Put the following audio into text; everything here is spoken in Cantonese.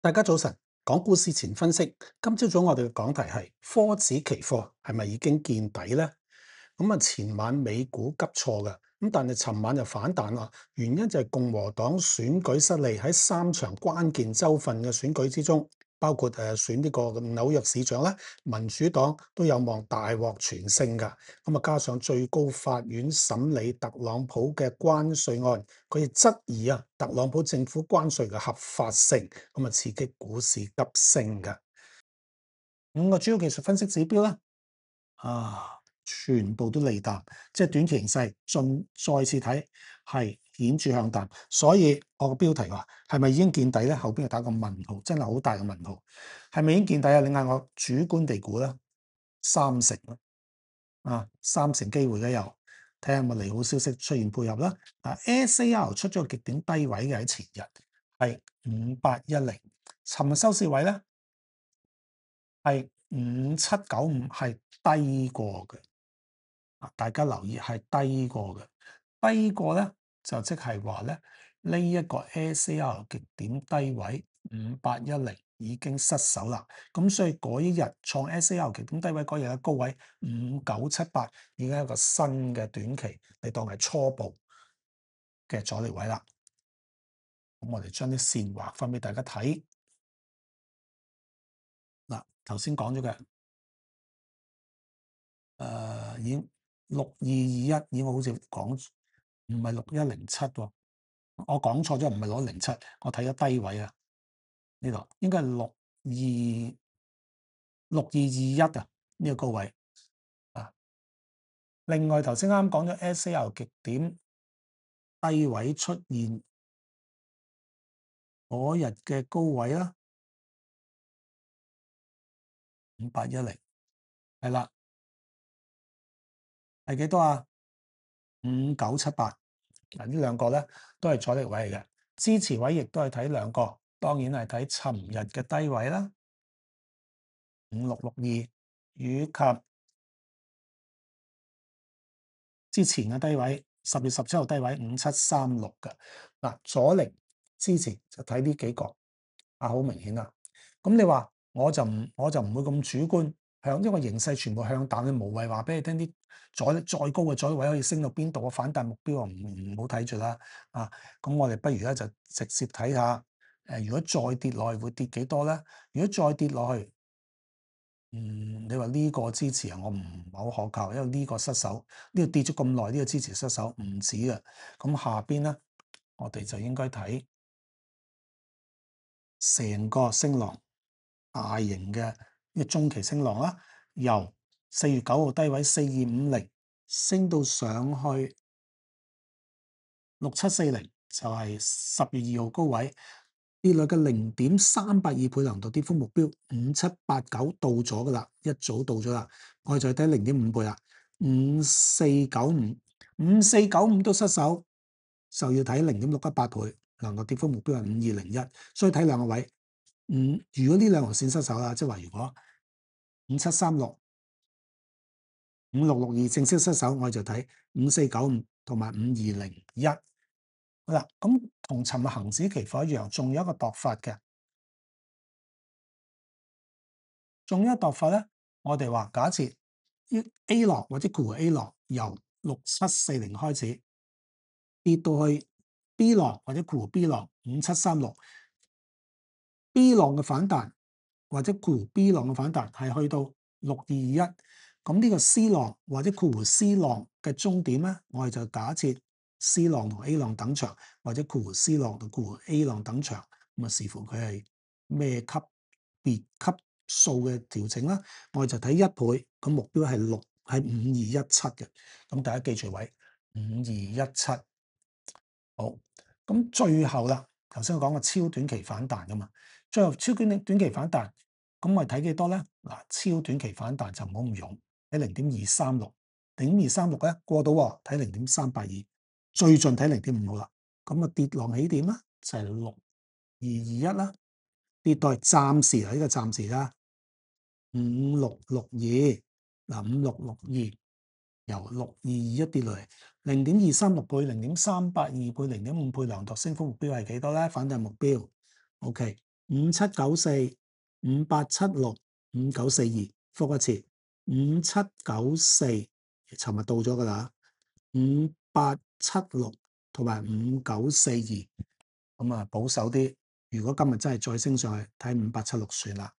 大家早晨，講股市前分析。今朝早我哋嘅講題係科指期貨係咪已經見底呢？前晚美股急挫嘅，但係尋晚就反彈啦。原因就係共和黨選舉失利，喺3場關鍵州份嘅選舉之中，包括選呢個紐約市長咧，民主黨都有望大獲全勝㗎。加上最高法院審理特朗普嘅關稅案，佢哋質疑特朗普政府關稅嘅合法性，刺激股市急升㗎。5個主要技術分析指標咧。全部都利淡，即係短期形勢再次睇係顯著向淡，所以我個標題話係咪已經見底咧？後邊又打個問號，真係好大嘅問號。係咪已經見底啊？你嗌我主觀地估啦，30%啦，30%機會咧，又睇下有冇利好消息出現配合啦。SAR 出咗個極點低位嘅喺前日係5810，尋日收市位咧係5795，係低過嘅。大家留意係低過嘅，低過咧就即係話咧呢一個 SAR 極點低位5810已經失守啦。咁所以嗰一日創 SAR 極點低位嗰日嘅高位5978已經係一個新嘅短期，你當係初步嘅阻力位啦。咁我哋將啲線畫翻俾大家睇。嗱，頭先講咗嘅，已經6221，已經好似講唔係6107喎。我講錯咗，唔係6107，我睇咗低位啊，呢度應該係6221啊，呢個高位啊。另外頭先啱講咗 SAR 極點低位出現嗰日嘅高位啦，5810係啦，係幾多啊？5978。嗱，呢兩個咧都係阻力位嚟嘅，支持位亦都係睇兩個，當然係睇尋日嘅低位啦，5662，以及之前嘅低位10月17號低位5736嘅。嗱，阻力支持就睇呢幾個好明顯啦。咁你話我就唔會咁主觀，因為形勢全部向淡，你無謂話俾你聽啲阻力再高嘅阻力位可以升到邊度，反彈目標唔好睇住啦。咁我哋不如咧就直接睇下，如果再跌落去會跌幾多咧？如果再跌落去，你話呢個支持我唔係好可靠，因為呢個失守，呢個跌咗咁耐，呢個支持失守唔止嘅。咁下邊咧，我哋就應該睇成個升浪，大型嘅呢個中期升浪啦，由4月9號低位4250升到上去6740，就係10月2號高位。跌落嘅0.382倍量度跌幅目標5789到咗噶啦，一早到咗啦。我哋再睇0.5倍啦，5495都失守，就要睇0.618倍，量度跌幅目標係5201。所以睇兩個位，如果呢兩條線失守啦，即係話如果5736、5662正式失守，我哋就睇5495同埋5201。好啦，咁同尋日恒指期貨一樣，仲有一個度法嘅。仲有一個度法咧，我哋話假設 A 浪或者括弧 A 浪由6740開始跌到去 B 浪或者括弧 B 浪5736，B 浪嘅反彈或者括弧 B 浪嘅反彈係去到6221，咁呢個 C 浪或者括弧 C 浪嘅終點咧，我哋就假設 C 浪同 A 浪等長，或者括弧 C 浪同括弧 A 浪等長，視乎佢係咩級別級數嘅調整啦。我哋就睇1倍，咁目標係5217嘅。咁大家記住位5217。好，咁最後啦，頭先我講個超短期反彈噶嘛，最後超短期反彈，咁我哋睇幾多咧？嗱，超短期反彈就唔好咁勇，睇0.236，0.236咧過到喎，睇0.382，最盡睇0.5好啦。咁跌浪起點啦，就係6221啦，跌到係暫時呢個暫時啦5662，嗱5662。由6221跌落嚟，0.236倍、0.382倍、0.5倍量度升幅目標係幾多咧？反彈目標 ，OK。5794、5876、5942，復一次5794，尋日到咗㗎啦5876同埋5942，咁啊保守啲。如果今日真係再升上去，睇5876算啦。